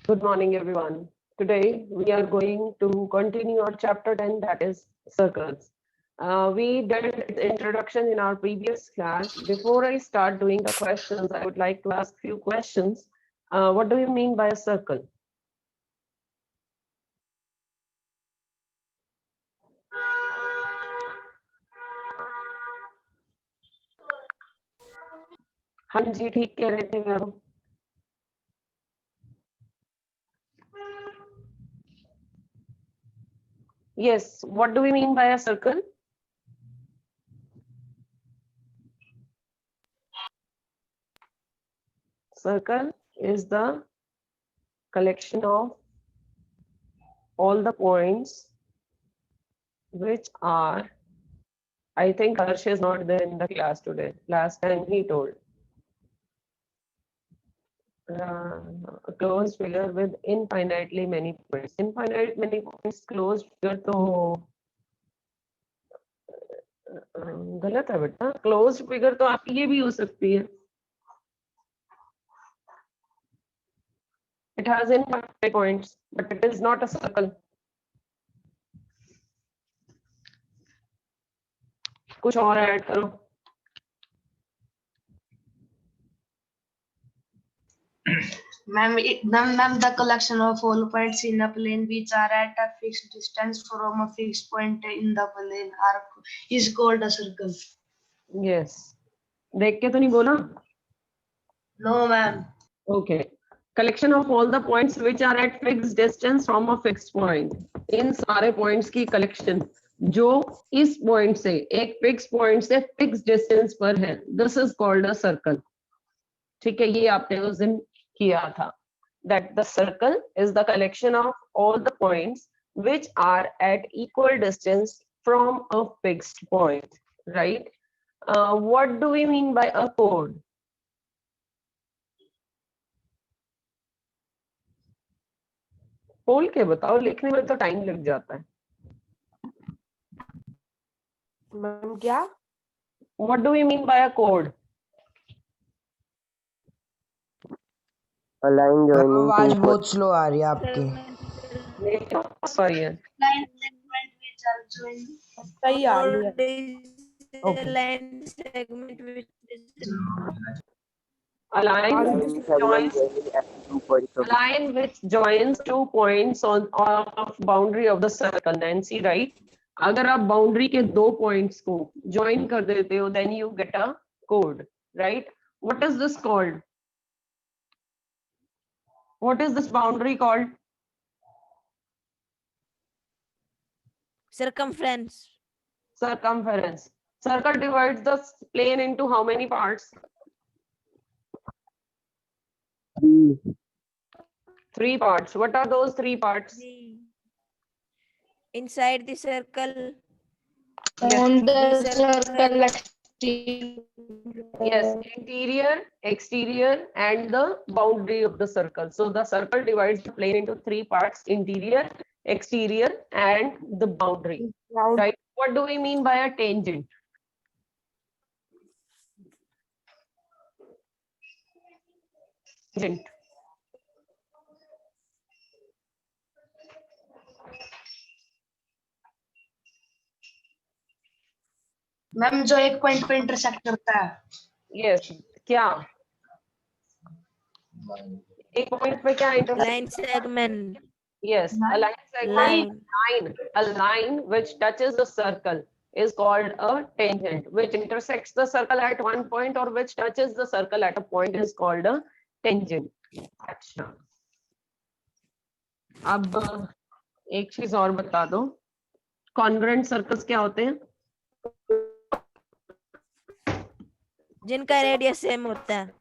Good morning, everyone. Today we are going to continue our chapter 10, that is circles. We did its introduction in our previous class. Before I start doing the questions, I would like to ask few questions. What do you mean by a circle? हाँ जी, ठीक कह रहे थे ma'am. Yes, what do we mean by a circle? Circle is the collection of all the points which are, I think Harsh is not there in the class today. Last time he told. A closed figure with infinitely many points. Infinite many points closed figure तो गलत है बेटा. Closed figure तो आपकी ये भी हो सकती है. It has infinite points, but it is not a circle. कुछ और ऐड करो. Ma'am, the collection of all points in a plane which are at a fixed distance from a fixed point in the plane is called a circle. Yes. देख के तो नहीं बोला? No, ma'am. Okay. Collection of all the points which are at fixed distance from a fixed point. इन सारे points की collection जो इस point से एक fixed point से fixed distance पर है. This is called a circle. ठीक है, ये आपने उस दिन किया था. That the circle is the collection of all the points which are at equal distance from a fixed point. Right? What do we mean by a chord? बोल के बताओ, लिखने में तो टाइम लग जाता है. मैम क्या? What do we mean by a chord? A line joining आवाज two बहुत स्लो आ रही है आपकी. Sorry. Line segment which are joined. सही आ रही है. Okay. Line segment which A line which joins two points of two points on of boundary of the circle. Nancy, right? अगर आप boundary के दो points को join कर देते हो, then you get a chord, right? What is this called? What is this boundary called? circumference. Circumference. Circle divides the plane into how many parts? Three parts. What are those three parts? Inside the circle. On the circle. Yes, interior, exterior, and the boundary of the circle. So the circle divides the plane into three parts: interior, exterior, and the boundary. Right? What do we mean by a tangent? Tangent. Ma'am जो एक point पे intersect करता है. Yes. क्या? एक point पे क्या intersect? Line segment. Yes, a line segment. A line which touches the circle is called a tangent. Which intersects the circle at one point or which touches the circle at a point is called a tangent. अच्छा. अब एक चीज और बता दो. Congruent circles क्या होते हैं? जिनका रेडियस सेम होता है.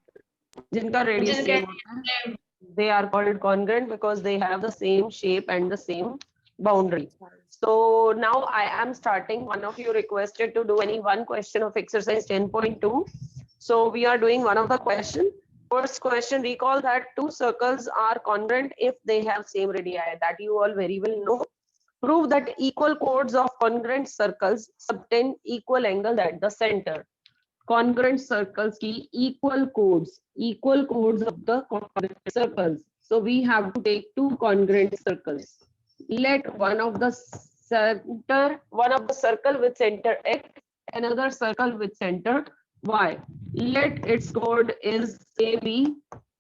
जिनका radius same होता है. They are called congruent because they have the same shape and the same boundary. So now I am starting. One of you requested to do any one question of exercise 10.2. So we are doing one of the question. First question, recall that two circles are congruent if they have same radii. That you all very well know. Prove that equal chords of congruent circles subtend equal angle at the center. Congruent circles की equal chords of the congruent circles So we have to take two congruent circles. Let one of the circle with center X, another circle with center Y. Let its chord is AB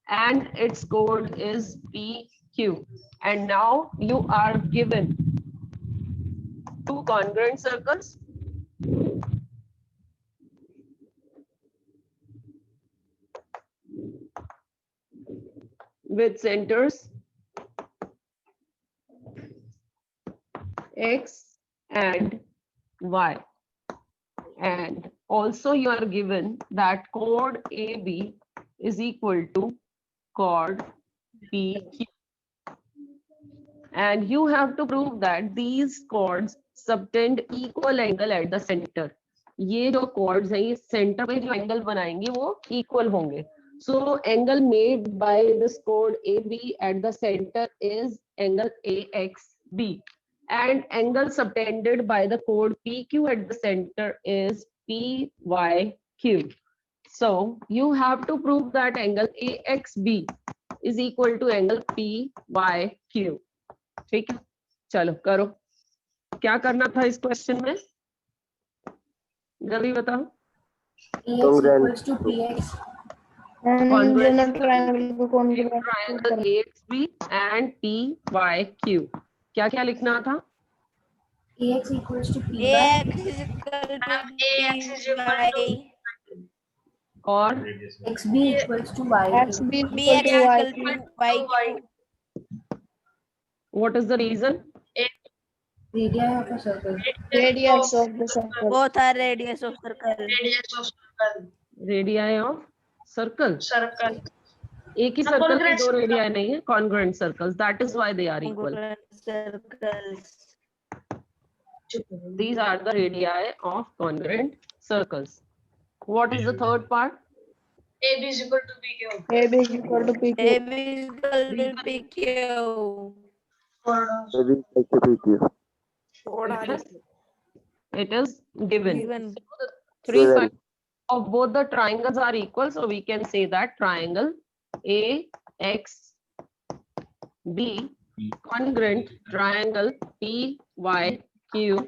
and its chord is PQ. And now you are given two congruent circles with centers X and Y. And also you are given that chord AB is equal to chord PQ. And you have to prove that these chords subtend equal angle at the center. ये जो chords हैं, ये center पे जो angle बनाएंगे वो equal होंगे. So angle made by this chord AB at the center is angle AXB. And angle subtended by the chord PQ at the center is PYQ. So you have to prove that angle AXB is equal to angle PYQ. ठीक है, चलो करो. क्या करना था इस question में, जल्दी बताओ. Congruent. to px Congruent triangle triangle AXB and PYQ. क्या क्या लिखना था? ax equals to p ax is equal to Ax is equal to by और xb equals to y b equal to y. what is the reason? radii of a circle. radius of the circle. Both are radius of circle. Radius of circle. Radii of circle. Circle. एक ही हाँ, circle की congruent दो circle. Radii नहीं है, congruent circles. That is why they are equal. Congruent circles. These are the radii of congruent circles. What is the third part? AB is equal to PQ. AB is equal to PQ. AB is equal to PQ. It is given. Given. The three Given. sides of both the triangles are equal, so we can say that triangle AXB congruent triangle PYQ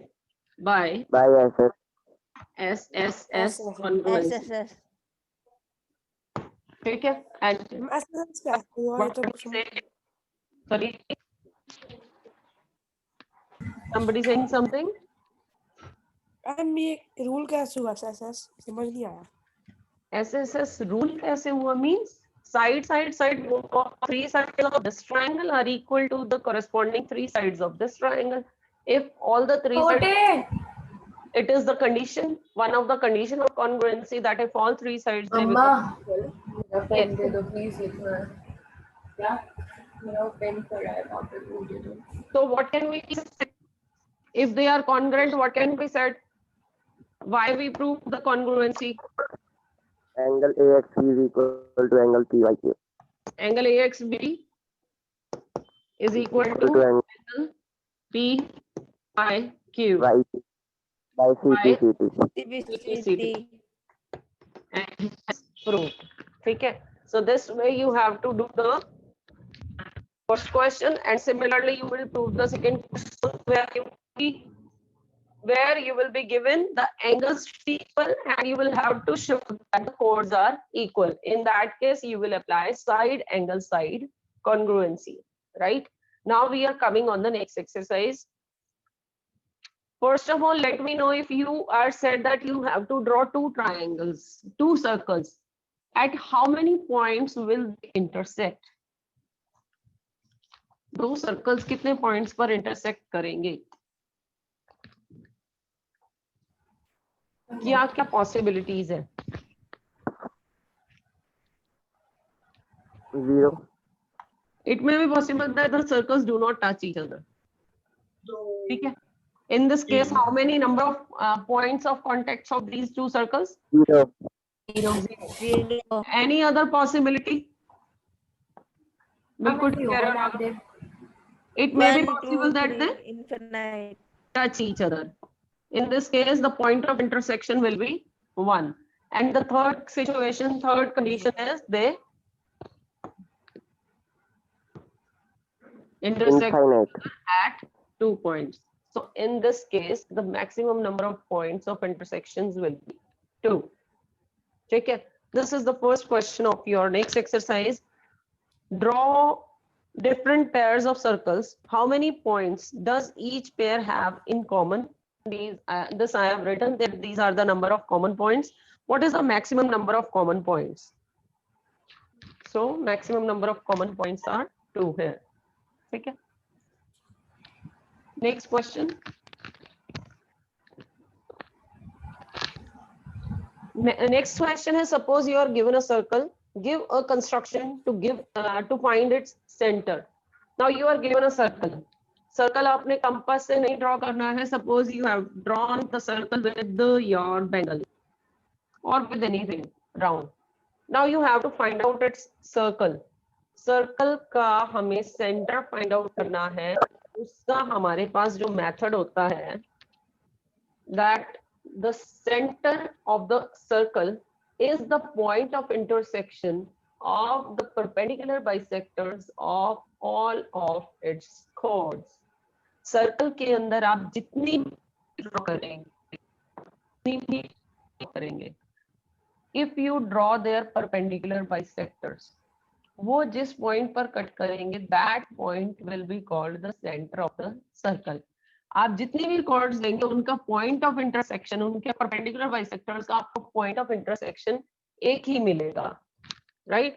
by By SS. SSS congruence. SSS. ठीक है, and what we say, sorry, somebody saying something? Ma'am ये rule कैसे हुआ SS समझ नहीं आया. SSS rule कैसे हुआ means side three sides of this triangle are equal to the corresponding three sides of this triangle. If all the three sides, it is the condition, one of the condition of congruency, that if all three sides they become मेरा pen दे दो please, लिखना है. क्या मेरा pen पड़ा है वहाँ पे, वो दे दो. so what can we say? If they are congruent, what can be said? Why we prove the congruency? Angle AXB is equal to angle PYQ. Angle AXB is equal Equal to to angle angle PYQ. Y by CT. CBCT. And has proved. Okay, so this way you have to do the first question, and similarly you will prove the second question where you will be given the angles equal and you will have to show that the chords are equal. In that case you will apply side angle side congruency, right? Now we are coming on the next exercise. First of all, let me know if you are said that you have to draw two triangles, two circles. At how many points will they intersect? दो circles कितने points पर intersect करेंगे? क्या क्या possibilities है? 0. It may be possible that the circles do not touch each other. ठीक है? In this case, how many number of points of contacts of these two circles? 0. 0. Any other possibility? बिल्कुल ठीक कह रहे हो आप. It may be 1, 2, possible that 3, they infinite. touch each other. In this case, the point of intersection will be 1. And the third situation, third condition is they intersect Infinite. at 2 points. So in this case, the maximum number of points of intersections will be 2. Okay, this is the first question of your next exercise. Draw different pairs of circles. How many points does each pair have in common? This I have written that these are the number of common points. What is the maximum number of common points? So maximum number of common points are 2 here. Okay. Next question. Next question is, suppose you are given a circle, give a construction to find its center. Now you are given a circle. Circle आपने compass से नहीं draw करना है. Suppose you have drawn the circle with your bengal or with anything round. Now you have to find out its circle. Circle का हमें center find out करना है. उसका हमारे पास जो method होता है, that the center of the circle is the point of intersection of the perpendicular bisectors of all of its chords. Circle के अंदर आप जितनी draw करेंगे, if you draw their perpendicular bisectors, वो जिस point पर cut करेंगे, that point will be called the center of the circle. आप जितनी भी chords लेंगे, उनका point of intersection, उनके perpendicular bisectors का आपको point of intersection एक ही मिलेगा, right?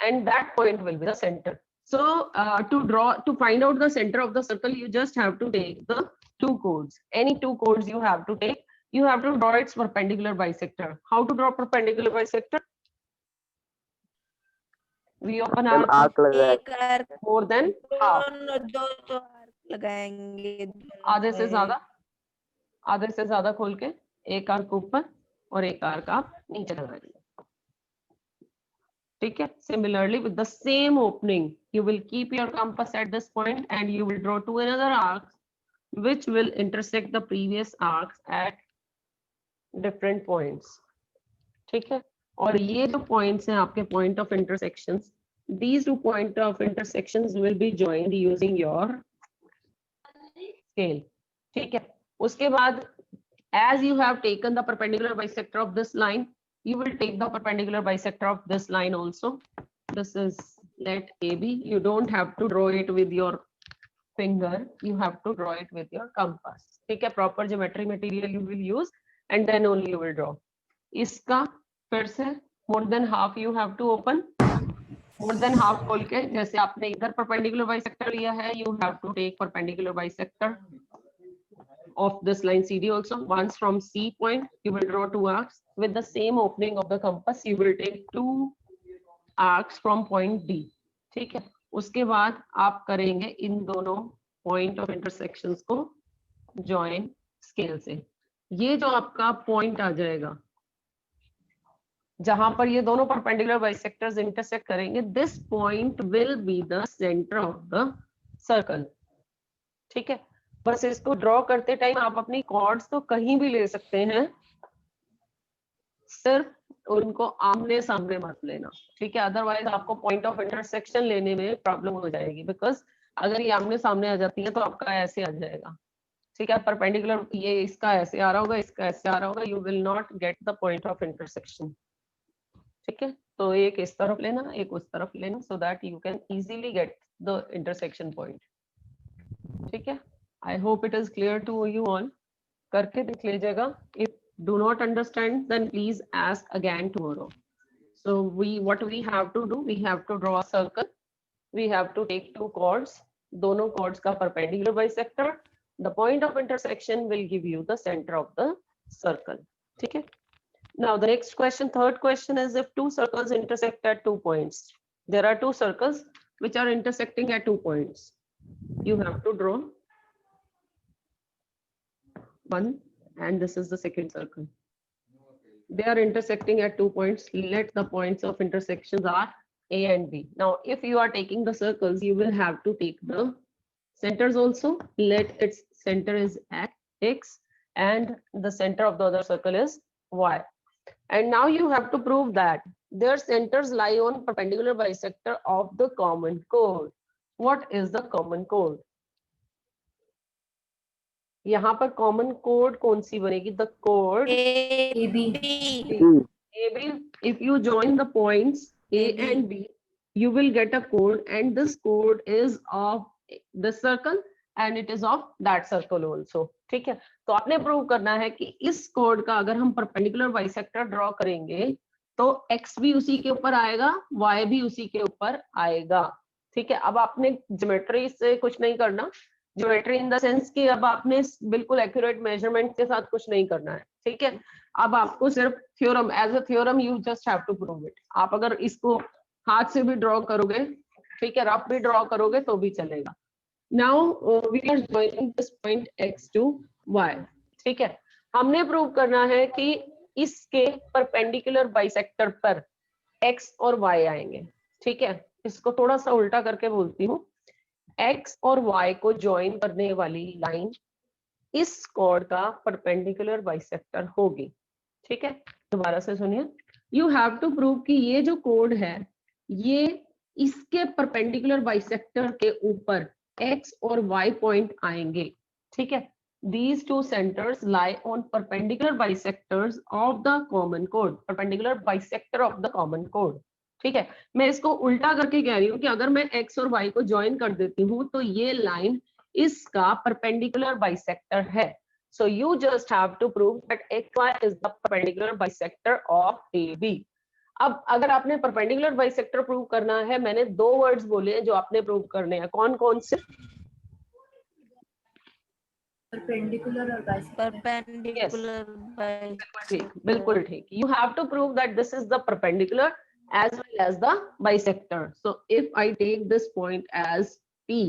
And that point will be the center. So to find out the center of the circle, you just have to take the 2 chords. Any 2 chords you have to take. You have to draw its perpendicular bisector. How to draw perpendicular bisector? We open our arc लगाए. एक arc more than half. दो तो arc लगाएंगे आधे से ज्यादा खोल के एक आर्क ऊपर और एक आर्क आप नीचे लगाएंगे. ठीक है. Similarly, with the same opening, you will keep your compass at this point and you will draw 2 another arcs which will intersect the previous arcs at different points. ठीक है. और ये जो points हैं आपके point of intersections, these 2 point of intersections will be joined using your scale. ठीक है. उसके बाद, as you have taken the perpendicular bisector of this line, you will take the perpendicular bisector of this line also. This is let AB. You don't have to draw it with your finger. You have to draw it with your compass. ठीक है. Proper geometry material you will use and then only you will draw. इसका फिर से more than half you have to open. More than half खोल के, जैसे आपने इधर perpendicular bisector लिया है, you have to take perpendicular bisector of this line CD also. Once from C point, you will draw 2 arcs. With the same opening of the compass, you will take 2 arcs from point D. ठीक है. उसके बाद आप करेंगे इन दोनों point of intersections को join scale से. ये जो आपका point आ जाएगा, जहां पर ये दोनों perpendicular bisectors intersect करेंगे, this point will be the center of the circle. ठीक है. बस इसको ड्रॉ करते टाइम आप अपनी कॉर्ड्स तो कहीं भी ले सकते हैं, सिर्फ उनको आमने सामने मत लेना. ठीक है. अदरवाइज आपको पॉइंट ऑफ इंटरसेक्शन लेने में प्रॉब्लम हो जाएगी, बिकॉज अगर ये आमने सामने आ जाती है तो आपका ऐसे आ जाएगा. ठीक है. परपेंडिकुलर ये इसका ऐसे आ रहा होगा, इसका ऐसे आ रहा होगा, you will not get the point of intersection. ठीक है. तो एक इस तरफ लेना, एक उस तरफ लेना, so that you can easily get the intersection point. ठीक है. I hope it is clear to you all. करके देख लीजिएगा. If do not understand, then please ask again tomorrow. So what we have to do, we have to draw a circle. We have to take 2 chords. दोनों chords का perpendicular bisector. The point of intersection will give you the center of the circle. ठीक है. Now the next question, third question is, if 2 circles intersect at 2 points. There are 2 circles which are intersecting at 2 points. You have to draw one, and this is the second circle. They are intersecting at 2 points. Let the points of intersections are A and B. Now, if you are taking the circles, you will have to take the centers also. Let its center is at X and the center of the other circle is Y. And now you have to prove that their centers lie on perpendicular bisector of the common chord. What is the common code? यहाँ पर common code कौन सी बनेगी? The code AB. AB. If you join the points A AB. and B, you will get a code, and this code is of this circle and it is of that circle also. ठीक है, तो आपने prove करना है कि इस code का अगर हम परपेंडिकुलर बाइसेक्टर ड्रॉ करेंगे तो x भी उसी के ऊपर आएगा, y भी उसी के ऊपर आएगा। ठीक है, अब आपने ज्योमेट्री से कुछ नहीं करना, ज्योमेट्री इन द सेंस कि अब आपने बिल्कुल एक्यूरेट मेजरमेंट के साथ कुछ नहीं करना है। ठीक है, अब आपको सिर्फ theorem, as a theorem you just have to prove it. आप अगर इसको हाथ से भी ड्रॉ करोगे, ठीक है, रफ भी ड्रॉ करोगे तो भी चलेगा। Now we are joining this point x to y। ठीक है, हमने प्रूव करना है कि इसके परपेंडिकुलर बाइसेक्टर पर x और y आएंगे। ठीक है, इसको थोड़ा सा उल्टा करके बोलती हूँ, x और y को ज्वाइन करने वाली लाइन इस कॉर्ड का परपेंडिकुलर बाइसेक्टर होगी। ठीक है, दोबारा से सुनिए, यू हैव टू प्रूव कि ये जो कोड है ये इसके परपेंडिकुलर बाइसेक्टर के ऊपर x और y पॉइंट आएंगे। ठीक है, these two centers lie on perpendicular bisectors of the common chord, perpendicular bisector of the common chord। ठीक है, मैं इसको उल्टा करके कह रही हूँ कि अगर मैं x और y को ज्वाइन कर देती हूँ तो ये लाइन इसका परपेंडिकुलर बाइसेक्टर है। So you just have to prove that XY is the perpendicular bisector of AB। अब अगर आपने परपेंडिकुलर बाइसेक्टर प्रूव करना है, मैंने दो वर्ड्स बोले हैं जो आपने प्रूव करने हैं, कौन कौन से? Perpendicular और bisector. परपेंडिकुलर ठीक, बिल्कुल ठीक। You have to prove that this is the perpendicular as well as the bisector। So if I take this point as P,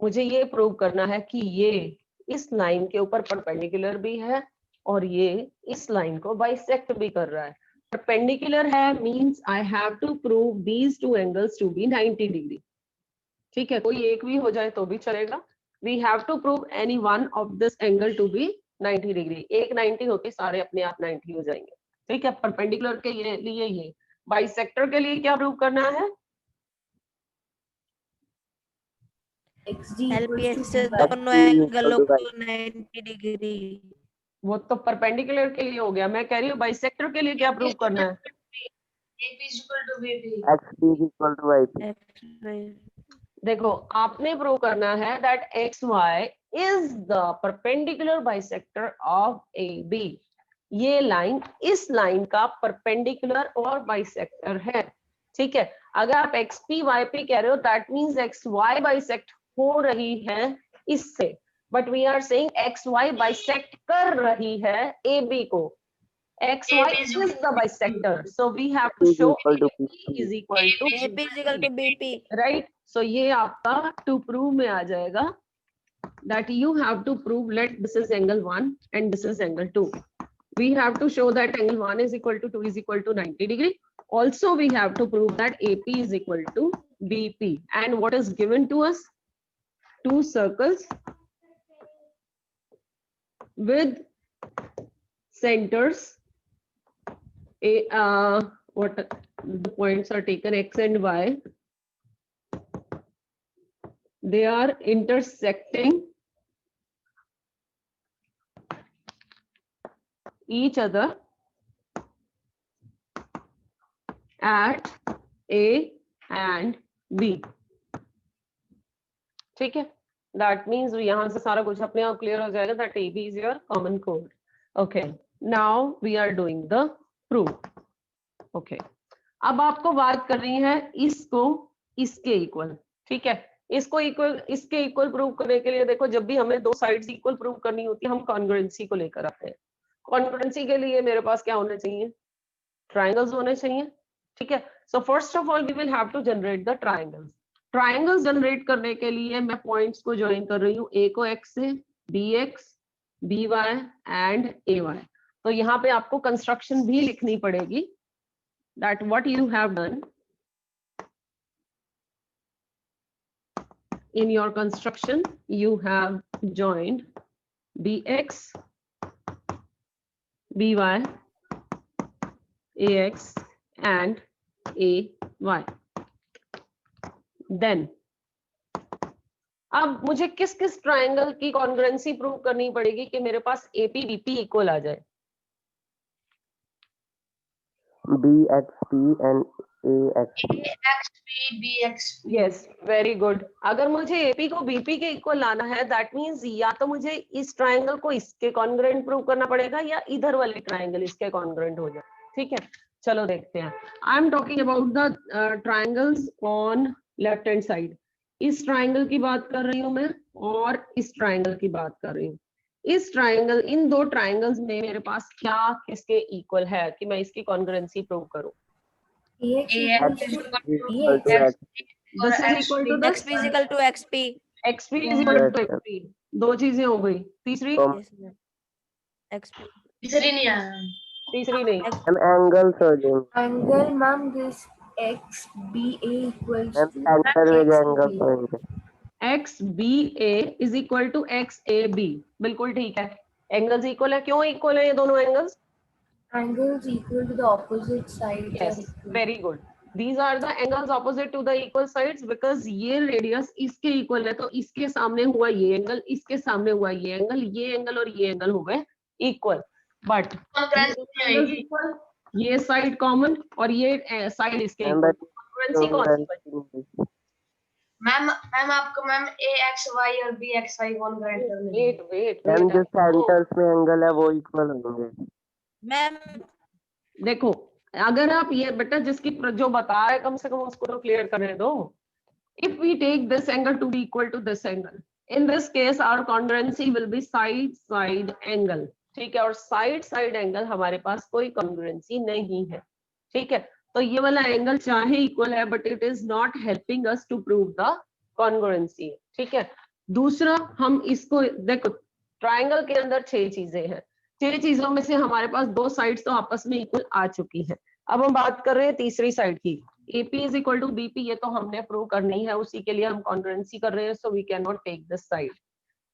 मुझे ये प्रूव करना है कि ये इस लाइन के ऊपर परपेंडिकुलर भी है और ये इस लाइन को बाइसेक्ट भी कर रहा है। परपेंडिकुलर है means I have to prove these two angles to be 90 degree. ठीक है, कोई एक भी हो जाए तो भी चलेगा। We have to prove any one of this angle to be 90 degree. एक 90 होके सारे अपने आप 90 हो जाएंगे। ठीक है, परपेंडिकुलर के लिए ये, बाइसेक्टर के लिए क्या प्रूव करना है? XG LPS से equals to दोनों XG एंगलों equal to को 90 डिग्री। वो तो परपेंडिकुलर के लिए हो गया, मैं कह रही हूँ बाइसेक्टर के लिए क्या प्रूव करना है? AP is equal to VP. XP is equal to YP। देखो, आपने प्रूव करना है that XY is the perpendicular bisector of AB। ये लाइन इस लाइन का परपेंडिकुलर और बाइसेक्टर है। ठीक है, अगर आप XP YP कह रहे हो दैट मींस XY बाइसेक्ट हो रही है इससे, but we are saying XY bisect कर रही है AB को। XY is the bisector, so we have to show AP is equal to AP is equal to BP। right। So ये आपका to prove में आ जाएगा that you have to prove, let this is angle 1 and this is angle 2। We have to show that angle 1 is equal to 2 is equal to 90 degree। Also we have to prove that AP is equal to BP, and what is given to us? Two circles with centers what the points are taken, x and y, they are intersecting each other at A and B। ठीक है, that means यहाँ से सारा कुछ अपने आप clear हो जाएगा that AB is your common code। Okay, now we are doing the proof। Okay, अब आपको बात कर रही है इसको इसके इक्वल। ठीक है, इसको इक्वल इसके इक्वल प्रूव करने के लिए देखो, जब भी हमें दो साइड्स इक्वल प्रूव करनी होती है हम कॉन्ग्रुएंसी को लेकर आते हैं। कॉन्ग्रुएंसी के लिए मेरे पास क्या होने चाहिए? ट्रायंगल्स होने चाहिए। ठीक है, so first of all we will have to generate the triangles. Triangles generate करने के लिए मैं पॉइंट्स को ज्वाइन कर रही हूँ, ए को x से, bx, by एंड ay। तो यहाँ पे आपको कंस्ट्रक्शन भी लिखनी पड़ेगी, that what you have done in your construction, you have joined bx, by, ax and ay। Then अब मुझे किस किस ट्राइंगल की कॉन्ग्रुएंसी प्रूव करनी पड़ेगी कि मेरे पास एपी बीपी इक्वल आ जाए? BXP and AXP. AXP, BXP. Yes, very good. अगर मुझे एपी को बीपी के इक्वल लाना है, दैट मींस या तो मुझे इस ट्राइंगल को इसके कॉन्ग्रुएंट प्रूव करना पड़ेगा या इधर वाले ट्राइंगल इसके कॉन्ग्रुएंट हो जाए। ठीक है, चलो देखते हैं। I am talking about the triangles on left hand side. इस ट्राइंगल की बात कर रही हूँ मैं और इस ट्राइंगल की बात कर रही हूँ। इस ट्राइंगल, इन दो ट्राइंगल्स में मेरे पास क्या किसके इक्वल है कि मैं इसकी कॉन्ग्रुएंसी प्रूव करूं? AX equals to Equal to BX. X. This is equal to this, XP is equal to XP. XP is equal to XP। दो चीजें हो गई, तीसरी Yes, ma'am. XP. तीसरी नहीं आया। तीसरी नहीं। Ma'am, angle so doing. Angle, ma'am, this XBA equals Ma'am, to center with angle XB. so doing. XBA is equal to XAB। बिल्कुल ठीक है, एंगल्स इक्वल है। क्यों इक्वल है ये दोनों angles? Angles equal to the opposite sides. Yes, are equal. very good. These are the angles opposite to the equal sides because ये radius इसके इक्वल है, तो इसके सामने हुआ ये एंगल, इसके सामने हुआ ये एंगल, ये एंगल और ये एंगल हो गए इक्वल। बट इक्वल, ये साइड कॉमन और ये साइड इसके Ma'am, इक्वल। but कॉन्ग्रुएंसी कौन सी बची? मैम आपको मैम AXY और BXY कॉन्ग्रुएंट करने हैं। वेट ma'am, जो सेंटर्स में एंगल है वो इक्वल होंगे। Ma'am, देखो, अगर आप ये बेटा जिसकी जो बता रहे कम से कम उसको तो क्लियर करने दो। If we take this angle to be equal to this angle, in this case our congruency will be side angle। ठीक है, और side angle हमारे पास कोई congruency नहीं है। ठीक है, तो ये वाला एंगल चाहे इक्वल है but it is not helping us to prove the congruency. ठीक है, दूसरा हम इसको देखो, ट्राइंगल के अंदर 6 चीजें हैं, 6 चीजों में से हमारे पास 2 साइड्स तो आपस में इक्वल आ चुकी है। अब हम बात कर रहे हैं तीसरी साइड की, AP is equal to BP। ये तो हमने प्रूव करनी है, उसी के लिए हम कॉन्ग्रुएंसी कर रहे हैं, so we can not take this side.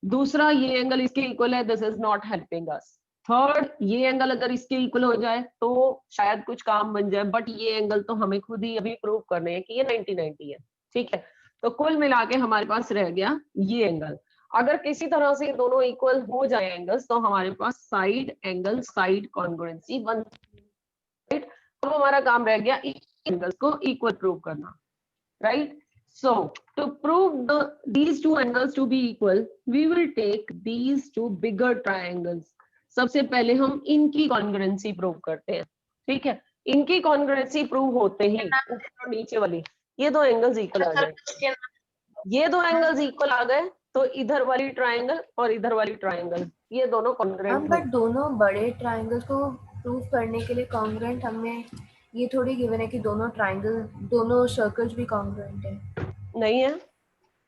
दूसरा, ये एंगल इसके इक्वल है, this is not helping us. Third, ये एंगल अगर इसके इक्वल हो जाए तो शायद कुछ काम बन जाए, बट ये एंगल तो हमें खुद ही अभी प्रूव करने हैं कि ये 90-90 है। ठीक है, तो कुल मिला के हमारे पास रह गया ये एंगल। अगर किसी तरह से दोनों इक्वल हो जाए एंगल्स, तो हमारे पास साइड एंगल साइड कॉन्ग्रुएंसी बन। राइट, अब हमारा काम रह गया एंगल्स को इक्वल प्रूव करना। Right, so to prove these two angles to be equal, we will take these two bigger triangles। सबसे पहले हम इनकी कॉन्ग्रुएंसी प्रूव करते हैं। ठीक है, इनकी कॉन्ग्रुएंसी प्रूव होते ही ऊपर और नीचे वाली ये दो एंगल्स इक्वल आ जाए। ये दो एंगल्स इक्वल आ गए तो इधर वाली ट्राइंगल और इधर वाली ट्राइंगल ये दोनों हम कॉन्ग्रुएंट बट दोनों बड़े ट्राइंगल को प्रूव करने के लिए कॉन्ग्रुएंट हमें ये थोड़ी गिवन है कि दोनों ट्राइंगल दोनों सर्कल्स भी कॉन्ग्रुएंट है। नहीं है,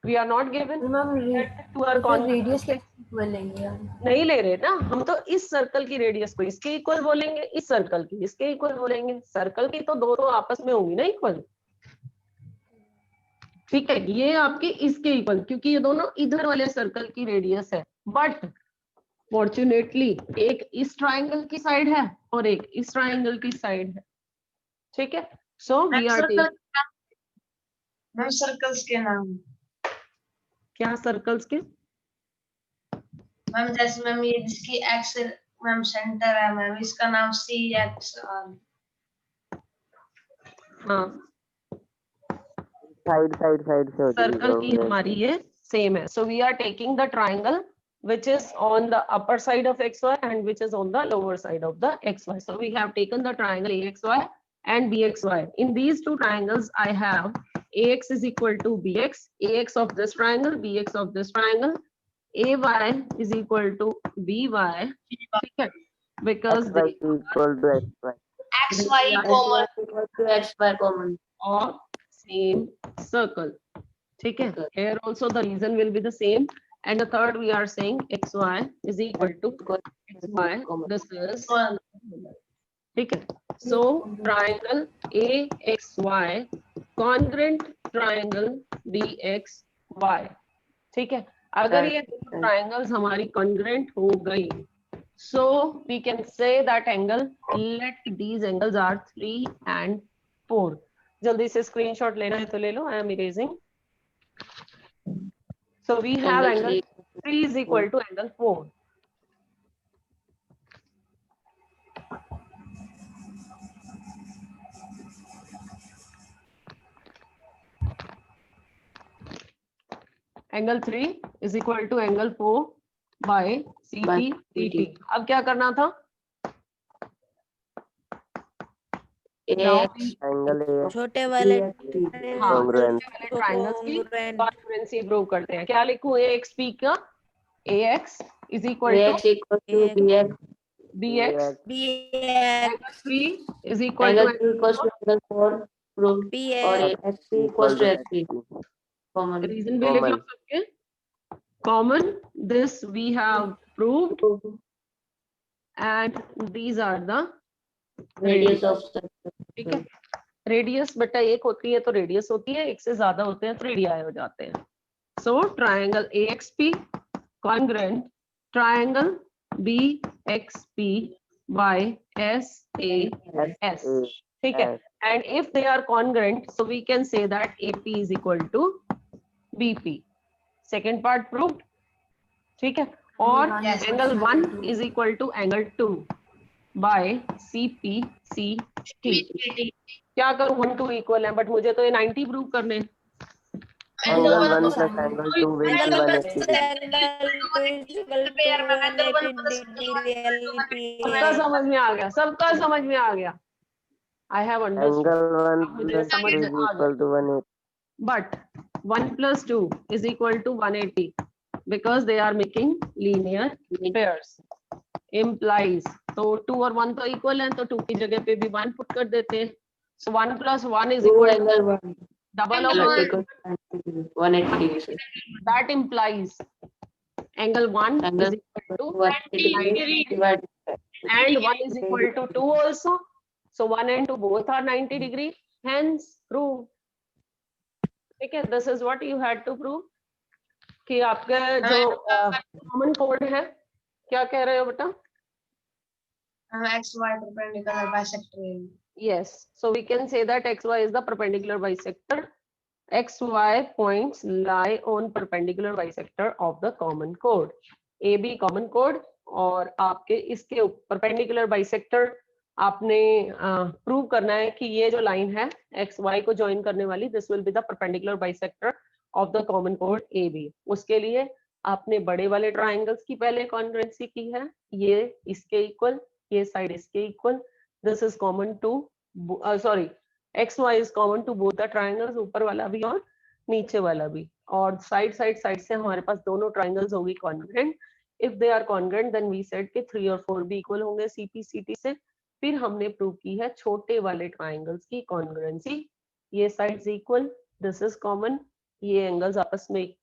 we are not given ma'am two are radius के इक्वल लेंगे हम। नहीं ले रहे ना, हम तो इस सर्कल की रेडियस को इसके इक्वल बोलेंगे, इस सर्कल की इसके इक्वल बोलेंगे। सर्कल की तो दोनों आपस में होंगी ना इक्वल। ठीक है, ये आपके इसके इक्वल, क्योंकि ये दोनों इधर वाले सर्कल की रेडियस है। बट फॉर्चुनेटली एक इस ट्राइंगल की साइड है और एक इस ट्राइंगल की साइड है। ठीक है, so we are ma'am circles के नाम क्या सर्कल्स के? मैम जैसे मैम ये जिसकी एक्स मैम सेंटर है मैम, इसका नाम CX। हाँ, साइड से होती है सर्कल की हमारी ये सेम है। So we are taking the triangle which is on the upper side of XY and which is on the lower side of the XY. So we have taken the triangle AXY and BXY. In these two triangles, I have AX is equal to BX, AX of this triangle, BX of this triangle, AY is equal to BY, okay? Because they equal to XY. XY common are same circle. Okay, here also the reason will be the same. And the third, we are saying XY is equal to XY. This is ठीक है। So triangle AXY congruent triangle BXY। ठीक है, अगर ये दोनों triangles हमारी congruent हो गई, so we can say that angle, let these angles are 3 and 4। जल्दी से स्क्रीनशॉट लेना है तो ले लो, I am erasing। So we have angle 3 is equal to angle 4. Angle 3 is equal to angle 4 by CP CT. अब क्या करना था? Now we एंगल ए छोटे वाले हाँ, Congruent. ट्राइंगल्स की congruent कॉन्ग्रुएंसी प्रूव करते हैं. क्या लिखूं? AXP का AX is equal to AX BX. BX Angle 3 is equal to angle 4. PX equal to XP. Reason भी लिख लो सबके. Common. This we have proved, and these are the radius of ठीक है. रेडियस बेटा एक होती है तो रेडियस होती है, एक से ज्यादा होते हैं तो रेडियाई हो जाते हैं. सो triangle AXP congruent triangle BXP by SAS. ठीक है. And if they are congruent, so we can say that AP is equal to BP. Second part proved. ठीक है. और angle 1 is equal to angle 2 by CPCT. क्या करूं? 1 2 equal है, but मुझे तो ये 90 प्रूव करने हैं. Angle 1 plus angle 2 will be 180 सबका समझ में आ गया, सबका समझ में आ गया. I have understood. एंगल 1 मुझे plus समझ 2 में is आ गया. equal to 180. But 1 plus 2 is equal to 180 because they are making linear pairs. Implies तो 2 और 1 तो इक्वल है, तो 2 की जगह पे भी 1 पुट कर देते हैं. So 1 plus 1 is equal to angle 1 double of 180 that implies angle 1 is equal to 90 divided and 1 is equal to 2 also. So 1 and 2 both are 90 degree. Hence prove. ठीक है. This is what you had to prove. कि आपका जो common code है, क्या कह रहे हो बेटा? XY perpendicular bisector. Yes. So we can say that XY is the perpendicular bisector. XY points lie on perpendicular bisector of the common chord. AB common chord और आपके इसके perpendicular bisector आपने प्रूव करना है कि ये जो लाइन है XY को ज्वाइन करने वाली, this will be the perpendicular bisector of the common chord AB. उसके लिए आपने बड़े वाले ट्राइंगल्स की पहले कॉन्ग्रुएंसी की है. ये इसके इक्वल, ये साइड इसके equal. This is common to XY is common to both the triangles, ऊपर वाला भी और नीचे वाला भी. और साइड से हमारे पास दोनों ट्राइंगल्स होगी congruent. If they are congruent then we said कि 3 और 4 भी इक्वल होंगे CPCT से. फिर हमने प्रूव की है छोटे वाले ट्राइंगल्स की कॉन्ग्रुएंसी. ये sides equal, this is common, ये एंगल्स आपस में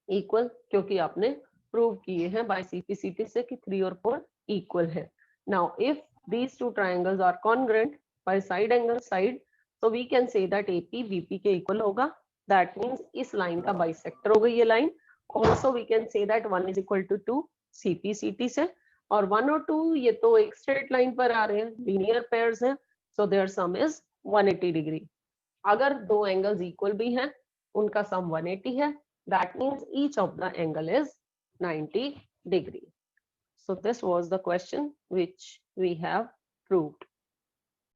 इक्वल, क्योंकि आपने प्रूव किए हैं बाय CPCT से कि 3 और 4 इक्वल है. Now if these two triangles are congruent by side angle side, so we can say that AP VP के equal होगा. That means इस लाइन का बाइसेक्टर होगा ये line. Also we can say that 1 is equal to 2 CPCT से, और 1 और 2 ये तो एक स्ट्रेट लाइन पर आ रहे हैं, लीनियर पेयर्स हैं, so their sum is 180 degree. अगर दो एंगल्स इक्वल भी हैं, उनका सम 180 है. That means each of the angle is 90 degree. So this was the question which we have proved.